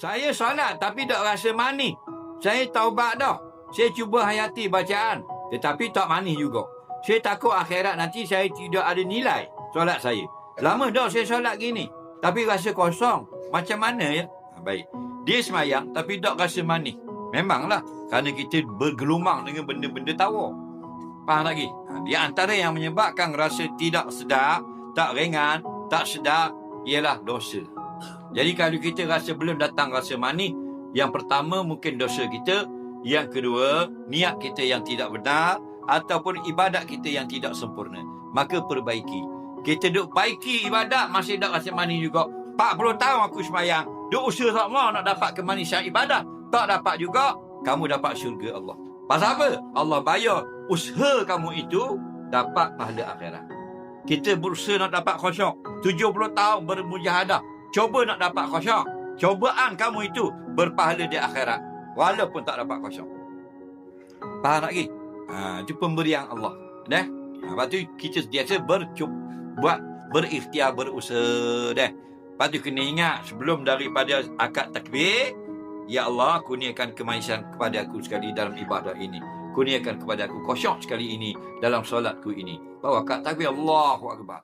Saya solat tapi tak rasa manis. Saya taubat dah. Saya cuba hayati bacaan. Tetapi tak manis juga. Saya takut akhirat nanti saya tidak ada nilai solat saya. Lama dah saya solat gini. Tapi rasa kosong. Macam mana ya? Baik. Dia semayang tapi tak rasa manis. Memanglah. Kerana kita bergelumang dengan benda-benda tawa. Faham lagi? Di antara yang menyebabkan rasa tidak sedap, tak ringan, tak sedap, ialah dosa. Jadi kalau kita rasa belum datang rasa manis, yang pertama mungkin dosa kita, yang kedua niat kita yang tidak benar, ataupun ibadat kita yang tidak sempurna. Maka perbaiki. Kita duk baiki ibadat masih tak rasa manis juga. 40 tahun aku sembahyang, duk usaha sama nak dapat kemanisan ibadat, tak dapat juga, kamu dapat syurga Allah. Pasal apa? Allah bayar usaha kamu itu dapat pahala akhirat. Kita berusaha nak dapat khusyuk, 70 tahun bermujahadah, cuba nak dapat khusyuk. Cobaan kamu itu berpahala di akhirat walaupun tak dapat khusyuk. Faham lagi? Itu pemberian Allah. Lepas tu kita sentiasa berikhtiar, berusaha. Lepas tu kena ingat sebelum daripada akad takbir, ya Allah, kurniakan kemanisan kepada aku sekali dalam ibadah ini. Kurniakan kepada aku khusyuk sekali ini dalam solatku ini. Bawa akad takbir, Allahu Akbar.